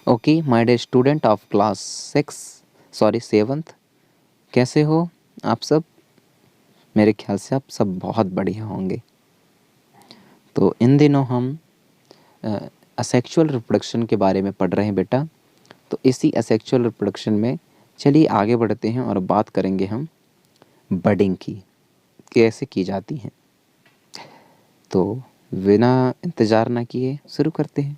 Okay my dear student of class 7th, कैसे हो आप सब? मेरे ख्याल से आप सब बहुत बढ़िया होंगे। तो इन दिनों हम असेक्सुअल रिप्रोडक्शन के बारे में पढ़ रहे हैं बेटा। तो इसी असेक्सुअल रिप्रोडक्शन में चलिए आगे बढ़ते हैं और बात करेंगे हम बडिंग की, कैसे की जाती है। तो बिना इंतज़ार ना किए शुरू करते हैं।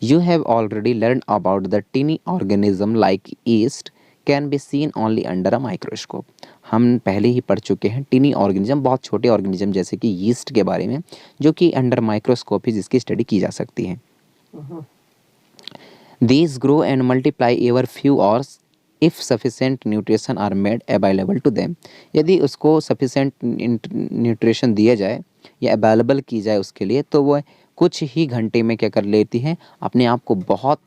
You have already learned about the tiny organism like yeast can be seen only under a microscope. हम पहले ही पढ़ चुके हैं टीनी ऑर्गेनिज्म, बहुत छोटे ऑर्गेनिज्म जैसे कि यीस्ट के बारे में, जो कि अंडर माइक्रोस्कोप ही जिसकी स्टडी की जा सकती है। These grow and multiply every few hours if sufficient nutrition are made available to them. यदि उसको sufficient nutrition दिया जाए या अवेलेबल की जाए उसके लिए, तो वह कुछ ही घंटे में क्या कर लेती हैं, अपने आप को बहुत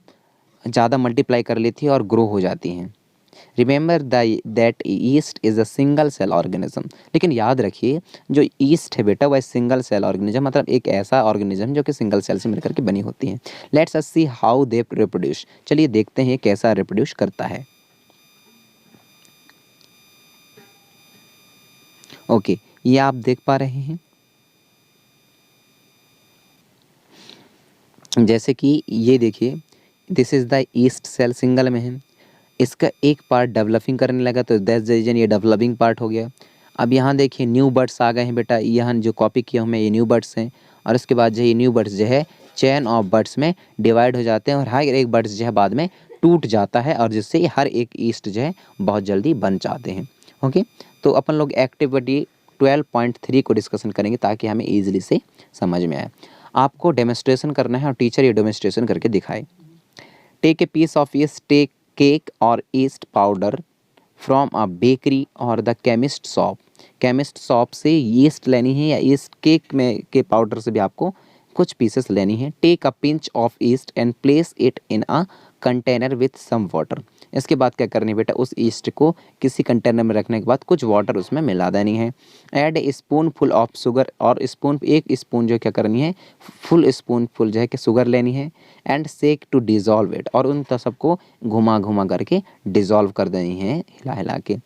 ज़्यादा मल्टीप्लाई कर लेती है और ग्रो हो जाती हैं। Remember that yeast is a single cell organism. लेकिन याद रखिए, जो ईस्ट है बेटा वह सिंगल सेल ऑर्गेनिज्म, मतलब एक ऐसा ऑर्गेनिज्म जो कि सिंगल सेल से मिलकर के बनी होती है। Let's us see how they reproduce. चलिए देखते हैं ये कैसा रिप्रोड्यूस करता है। ओके, ये आप देख पा रहे हैं, जैसे कि ये देखिए, this is the yeast cell, single में है। इसका एक पार्ट डेवलपिंग करने लगा तो दैट्स द रीजन ये डेवलपिंग पार्ट हो गया। अब यहाँ देखिए न्यू बर्ड्स आ गए हैं बेटा, यहाँ जो कॉपी किया हूँ मैं ये न्यू बर्ड्स हैं। और उसके बाद जो ये न्यू बर्ड्स जो है चेन ऑफ बर्ड्स में डिवाइड हो जाते हैं और हर एक बर्ड्स जो है बाद में टूट जाता है, और जिससे हर एक ईस्ट जो है बहुत जल्दी बन जाते हैं। ओके, तो अपन लोग एक्टिविटी 12.3 को डिस्कशन करेंगे ताकि हमें ईजिली से समझ में आए। आपको डेमोन्स्ट्रेशन करना है और टीचर ये डेमोन्स्ट्रेशन करके दिखाए। Take a piece of yeast, take cake और yeast powder from a bakery और the chemist shop. Chemist shop से यीस्ट लेनी है या ईस्ट केक में के पाउडर से भी आपको कुछ पीसेस लेनी है। Take a pinch of yeast and place it in a container with some water. इसके बाद क्या करनी है बेटा, उस ईस्ट को किसी कंटेनर में रखने के बाद कुछ वाटर उसमें मिला देनी है। Add a spoon full of sugar, और स्पून एक स्पून जो क्या करनी है, फुल स्पून फुल जो है कि शुगर लेनी है। And shake to dissolve it, और उन सबको घुमा घुमा करके डिज़ोल्व कर देनी है हिला हिला के।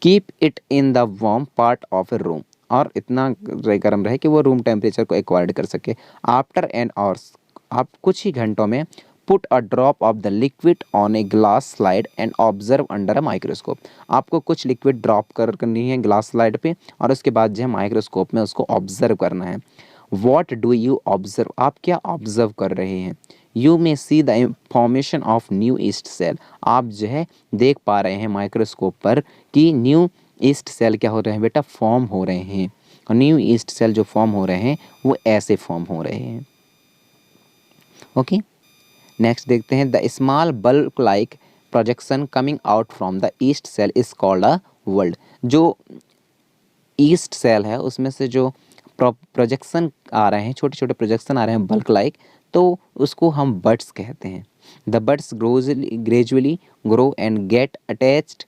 Keep it in the warm part of A room, और इतना गर्म रहे कि वो रूम टेम्परेचर को एक्वायर्ड कर सके। आफ्टर एन आवर्स, आप कुछ ही घंटों में put a drop of the liquid on a glass slide and observe under a microscope. आपको कुछ लिक्विड ड्रॉप करनी है ग्लास स्लाइड पे, और उसके बाद जो है माइक्रोस्कोप में उसको ऑब्जर्व करना है। वॉट डू यू ऑब्जर्व, आप क्या ऑब्जर्व कर रहे हैं? You may see the formation of new yeast cell, आप जो है देख पा रहे हैं माइक्रोस्कोप पर कि न्यू ईस्ट सेल क्या हो रहे हैं बेटा, फॉर्म हो रहे हैं। और न्यू ईस्ट सेल जो फॉर्म हो रहे हैं वो ऐसे फॉर्म हो रहे हैं। ओके, नेक्स्ट देखते हैं, the small bulk like projection coming out from the yeast cell is called a world. जो ईस्ट सेल है उसमें से जो प्रोजेक्शन आ रहे हैं, छोटे छोटे प्रोजेक्शन आ रहे हैं बल्क लाइक, तो उसको हम बड्स कहते हैं। The buds gradually grow and get attached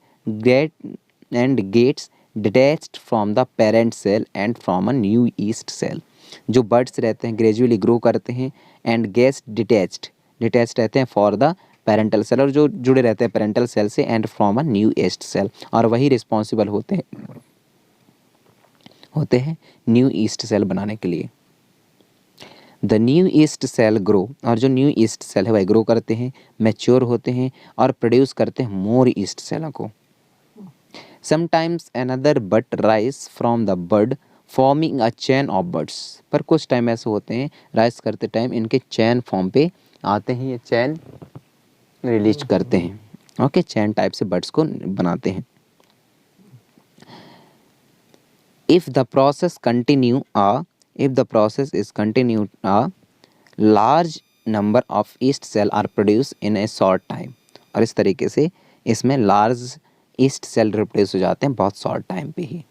gets detached from the parent cell and from a new yeast cell. जो बड्स रहते हैं ग्रेजुअली ग्रो करते हैं, एंड गेट्स डिटैच्ड रहते हैं फॉर द पेरेंटल सेल, और जो जुड़े रहते हैं पेरेंटल सेल से, and from a new yeast cell, और वही रिस्पॉन्सिबल होते हैं न्यू ईस्ट सेल बनाने के लिए। The new yeast cell grow, और जो न्यू ईस्ट सेल है वह ग्रो करते हैं, मैच्योर होते हैं और प्रोड्यूस करते हैं मोर ईस्ट सेलों को। Sometimes another bud rise from the bud forming a chain of buds. पर कुछ टाइम ऐसे होते हैं राइज करते टाइम इनके चैन फॉर्म पे आते हैं, ये चैन रिलीज करते हैं। ओके, चैन टाइप से बर्ड्स को बनाते हैं। if the process continue if the process is continued, a large number of yeast cell are produced in a short time। और इस तरीके से इसमें लार्ज ईस्ट सेल रिप्लेस हो जाते हैं बहुत शॉर्ट टाइम पे ही।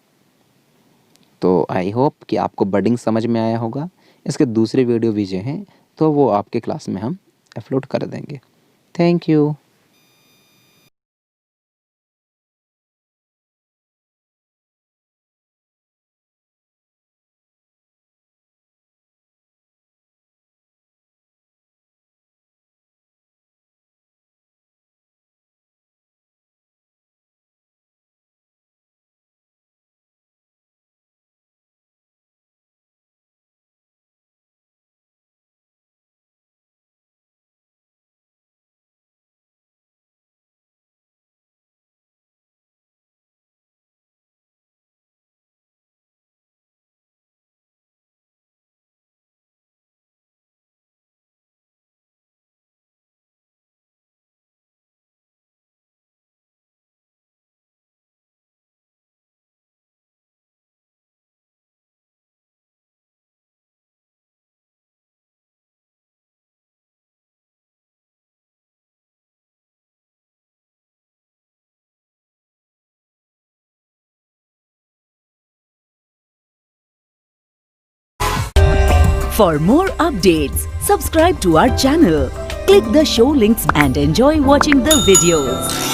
तो आई होप कि आपको बडिंग समझ में आया होगा। इसके दूसरे वीडियो भी जो हैं तो वो आपके क्लास में हम अपलोड कर देंगे। Thank you. For more updates, subscribe to our channel, click the show links and enjoy watching the videos.